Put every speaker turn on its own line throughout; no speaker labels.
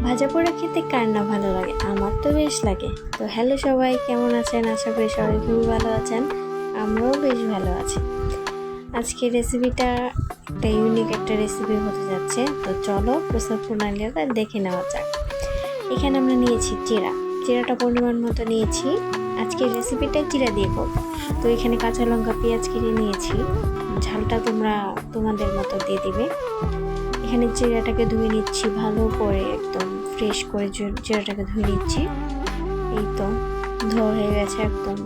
ভাজা পোড়া খেতে কার না ভালো লাগে, আমার তো বেশ লাগে। তো হ্যালো সবাই, কেমন আছেন? আশা করি সবাই খুবই ভালো আছেন, আমরাও বেশ ভালো আছি। আজকের রেসিপিটা একটা ইউনিক একটা রেসিপি হতে যাচ্ছে। তো চলো প্রস্তুত প্রণালীটা দেখে নেওয়া যাক। এখানে আমরা নিয়েছি চিরাটা পরিমাণ মতো নিয়েছি। আজকের রেসিপিটা চিরা দিয়ে করবো। তো এখানে কাঁচা লঙ্কা, পেঁয়াজ কেটে নিয়েছি। ঝালটা তোমরা তোমাদের মতো দিয়ে দিবে। এখানে চিড়াটাকে ধুয়ে নিচ্ছি ভালো করে, একদম ফ্রেশ করে চিড়াটাকে ধুয়ে নিচ্ছি। এই তো ধোয়া হয়ে গেছে, একদম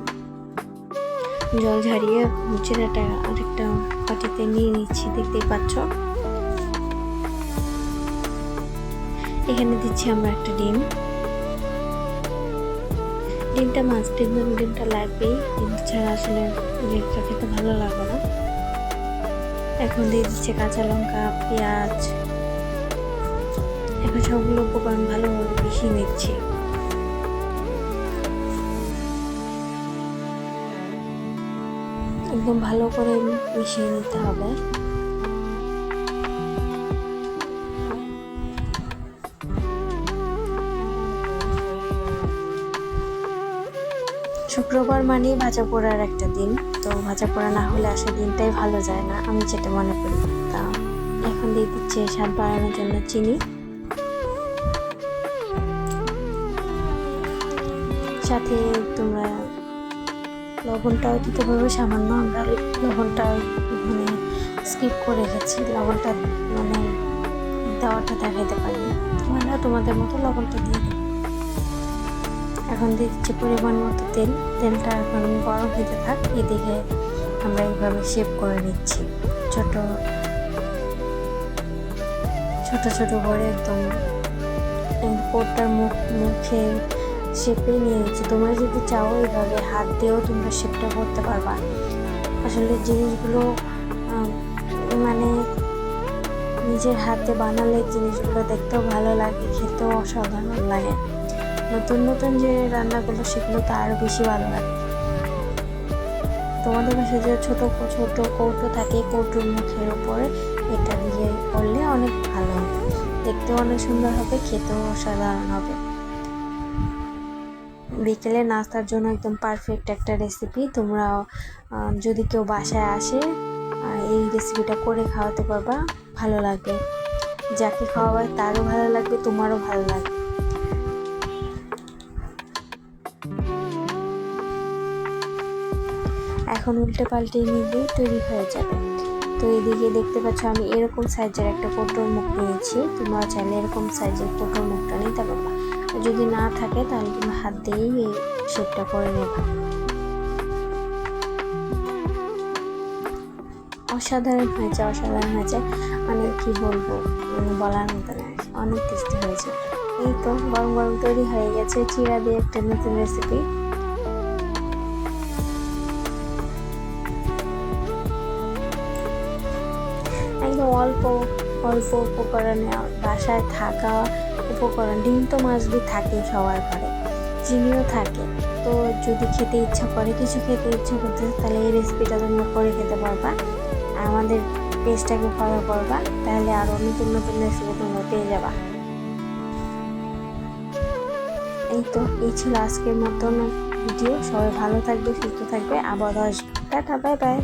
জল ঝারিয়ে চিড়াটা আরেকটা বাটিতে নিয়ে নিচ্ছি, দেখতেই পাচ্ছ। এখানে দিচ্ছি আমরা একটা ডিমটা মাছ ডিমটা লাগবেই, ডিম ছাড়া আসলে লেগটা খেতে ভালো লাগে না। এখন দিয়ে দিচ্ছে কাঁচা লঙ্কা, পেঁয়াজ। এখন সবগুলো উপকরণ ভালোভাবে মিশিয়ে নিচ্ছি। একদম ভালো করে মিশিয়ে নিতে হবে। শুক্রবার মানেই ভাজা পোড়ার একটা দিন। তো ভাজা পোড়া না হলে আসলে দিনটাই ভালো যায় না, আমি যেটা মনে করি। তা এখন দিয়ে দিচ্ছে স্বাদ বাড়ানোর জন্য চিনি, সাথে তোমরা লবণটাও দিতে পারবে সামান্য। আমরা লবণটা মানে স্কিপ করে গেছি, লবণটা মানে দেওয়াটা দেখাইতে পারিনি। তোমরা তোমাদের মতো লবণটা দিয়ে দেবে। এখন দিয়ে দিচ্ছি পরিমাণ মতো তেলটা এখন গরম হতে থাক। এদিকে আমরা এইভাবে শেপ করে নিচ্ছি, ছোট ছোট করে একদম পোটটার মুখে শেপে নিয়ে নিচ্ছি। তোমরা যদি চাও এইভাবে হাত দিয়েও তোমরা শেপটা করতে পারবা। আসলে জিনিসগুলো মানে নিজের হাতে বানালে জিনিসগুলো দেখতেও ভালো লাগে, খেতেও অসাধারণ লাগে। নতুন নতুন যে রান্নাগুলো সেগুলো তো আরও বেশি ভালো লাগে। তোমাদের কাছে যে ছোট ছোট কৌটো থাকে, কৌটোর মুখের উপরে এটা দিয়ে করলে অনেক ভালো হবে, দেখতেও অনেক সুন্দর হবে, খেতেও অসাধারণ হবে। বিকেলে নাস্তার জন্য একদম পারফেক্ট একটা রেসিপি। তোমরা যদি কেউ বাসায় আসে এই রেসিপিটা করে খাওয়াতে পারবা, ভালো লাগবে। যাকে খাওয়াবে তারও ভালো লাগবে, তোমারও ভালো লাগবে। এখন উল্টে পাল্টে নিলেই তৈরি হয়ে যাবে। তো এদিকে দেখতে পাচ্ছ আমি এরকম সাইজের একটা কৌটোর মুখ নিয়েছি। তোমরা চাইলে এরকম সাইজের কৌটোর মুখটা নিতে পারবা। যদি না থাকে তাহলে তুমি হাত দিয়েই এই শেপটা করে নেবা। অসাধারণ হয়েছে, মানে কি বলবো, বলার মতো না, অনেক টেস্টি হয়েছে। এই তো গরম গরম তৈরি হয়ে গেছে চিড়া দিয়ে একটা নতুন রেসিপি। একদম অল্প অল্প উপকরণে বাসায় থাকা উপকরণ। ডিম তো মাছবি থাকে সবার ঘরে, চিনিও থাকে। তো যদি খেতে ইচ্ছা করে, কিছু খেতে ইচ্ছা করতে, তাহলে এই রেসিপিটা তোমরা করে খেতে পারবা। আর আমাদের পেজটাকে ফলো করবা, তাহলে আরও নতুন নতুন রেসিপি তোমরা পেয়ে যাবা। এই তো এই ছিল আজকের মতন ভিডিও। সবাই ভালো থাকবে, সুস্থ থাকবে, আবার আসবে। Tata, bye bye.